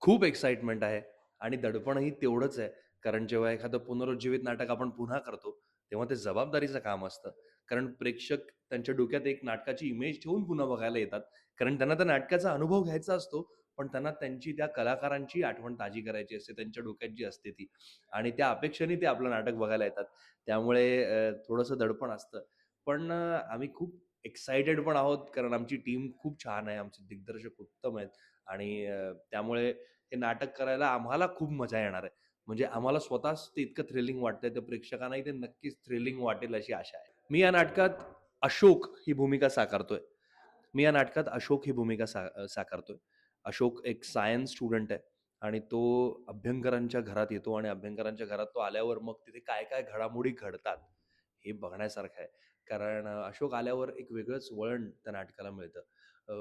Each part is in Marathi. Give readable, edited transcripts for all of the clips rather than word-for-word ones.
खूप एक्साइटमेंट आहे आणि दडपणही तेवढंच आहे. कारण जेव्हा एखादं पुनरुज्जीवित नाटक आपण पुन्हा करतो, तेव्हा ते जबाबदारीचं काम असतं. कारण प्रेक्षक त्यांच्या डोक्यात एक नाटकाची इमेज ठेवून पुन्हा बघायला येतात. कारण त्यांना त्या नाटकाचा अनुभव घ्यायचा असतो, पण त्यांना त्यांची त्या कलाकारांची आठवण ताजी करायची असते, त्यांच्या डोक्यात जी असते ती. आणि त्या अपेक्षेने ते आपलं नाटक बघायला येतात. त्यामुळे थोडंसं दडपण असतं. पण आम्ही खूप एक्साइटेड पण आहोत, कारण आमची टीम खूप छान आहे, आमचे दिग्दर्शक उत्तम आहेत आणि त्यामुळे हे नाटक करायला आम्हाला खूप मजा येणार आहे. म्हणजे आम्हाला स्वतःच ते इतकं थ्रिलिंग वाटतंय, तर प्रेक्षकांनाही ते नक्कीच थ्रिलिंग वाटेल अशी आशा आहे. मी या नाटकात अशोक ही भूमिका साकारतोय. मी या नाटकात अशोक ही भूमिका साकारतोय. अशोक एक सायन्स स्टुडंट आहे आणि तो अभ्यंकरांच्या घरात येतो आणि अभ्यंकरांच्या घरात तो आल्यावर मग तिथे काय-काय घडामोडी घडतात, हे बघण्यासारखं आहे. कारण अशोक आल्यावर एक वेगळंच वळण त्या नाटकाला मिळतं. अ,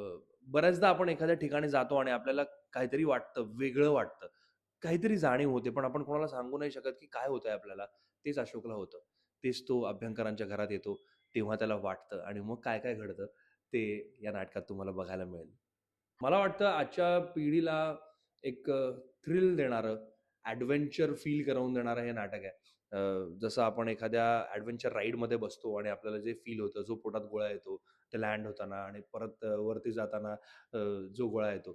बऱ्याचदा आपण एखाद्या ठिकाणी जातो आणि आपल्याला काहीतरी वाटतं, वेगळं वाटतं. काहीतरी जाणीव होते, पण आपण कोणाला सांगू नाही शकत, की काय होतंय आपल्याला. तेच अशोकला होतं. तेच तो अभ्यंकरांच्या घरात येतो, तेव्हा त्याला वाटतं आणि मग काय-काय घडतं, ते या नाटकात तुम्हाला बघायला मिळेल. मला वाटतं आजच्या पिढीला एक थ्रिल देणारं, एडव्हेंचर फील करवून देणारं हे नाटक आहे. जसं आपण एखाद्या एडव्हेंचर राईडमध्ये बसतो आणि आपल्याला जे फील होतं, जो पोटात गोळा येतो, ते लँड होताना आणि परत वरती जाताना अ, जो गोळा येतो.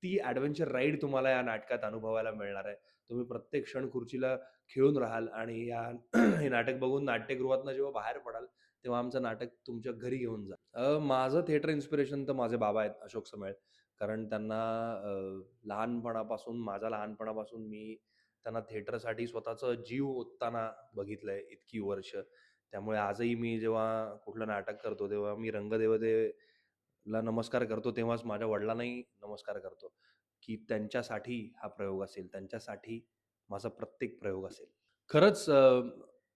ती एडव्हेंचर राईड तुम्हाला या नाटकात अनुभवायला मिळणार आहे. तुम्ही प्रत्येक क्षण खुर्चीला खिळून राहाल आणि या हे नाटक बघून नाट्यगृहातनं जेव्हा बाहेर पडाल, तेव्हा आमचं नाटक तुमच्या घरी घेऊन जा. माझं थिएटर इन्स्पिरेशन तर माझे बाबा आहेत, अशोक समेळ. कारण त्यांना लहानपणापासून माझ्या लहानपणापासून मी त्यांना थिएटरसाठी स्वतःचा जीव ओतताना बघितलंय इतकी वर्ष. त्यामुळे आजही मी जेव्हा कुठलं नाटक करतो, तेव्हा मी रंगदेवतेला नमस्कार करतो, तेव्हाच माझ्या वडिलांनाही नमस्कार करतो, की त्यांच्यासाठी हा प्रयोग असेल, त्यांच्यासाठी माझा प्रत्येक प्रयोग असेल. खरंच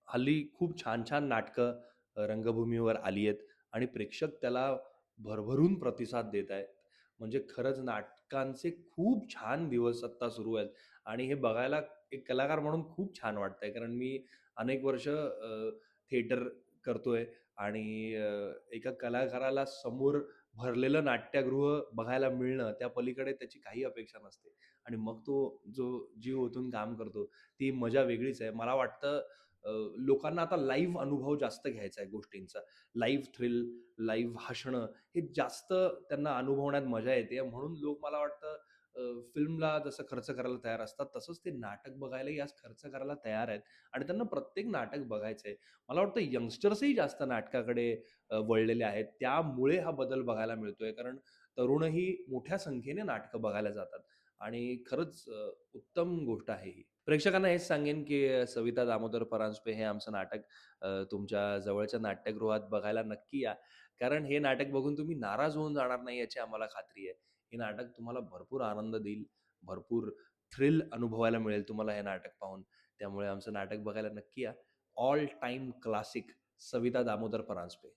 हल्ली खूप छान-छान नाटकं रंगभूमीवर आली आहेत आणि प्रेक्षक त्याला भरभरून प्रतिसाद देत आहेत. म्हणजे खरंच नाटकांचे खूप छान दिवस आत्ता सुरू आहेत आणि हे बघायला एक कलाकार म्हणून खूप छान वाटतंय. कारण मी अनेक वर्ष थिएटर करतोय आणि एका कलाकाराला समोर भरलेलं नाट्यगृह बघायला मिळणं, त्या पलीकडे त्याची काही अपेक्षा नसते आणि मग तो जो जीव ओतून काम करतो, ती मजा वेगळीच आहे. मला वाटतं लोकांना आता लाईव्ह अनुभव जास्त घ्यायचा आहे गोष्टींचा. लाईव्ह थ्रिल, लाईव्ह हसणं हे जास्त त्यांना अनुभवण्यात मजा येते. म्हणून लोक मला वाटतं फिल्मला जसं खर्च करायला तयार असतात, तसंच ते नाटक बघायलाही आज खर्च करायला तयार आहेत आणि त्यांना प्रत्येक नाटक बघायचंय. मला वाटतं यंगस्टर्सही जास्त नाटकाकडे वळलेले आहेत. त्यामुळे हा बदल बघायला मिळतोय. कारण तरुणही मोठ्या संख्येने नाटकं बघायला जातात आणि खरंच उत्तम गोष्ट आहे ही. प्रेक्षकांना हेच सांगेन, की सविता दामोदर परांजपे हे आमचं नाटक तुमच्या जवळच्या नाट्यगृहात बघायला नक्की या. कारण हे नाटक बघून तुम्ही नाराज होऊन जाणार नाही याची आम्हाला खात्री आहे. हे नाटक तुम्हाला भरपूर आनंद देईल, भरपूर थ्रिल अनुभवायला मिळेल तुम्हाला हे नाटक पाहून. त्यामुळे आमचं नाटक बघायला नक्की या. All time classic Savita Damodar Paranjpe.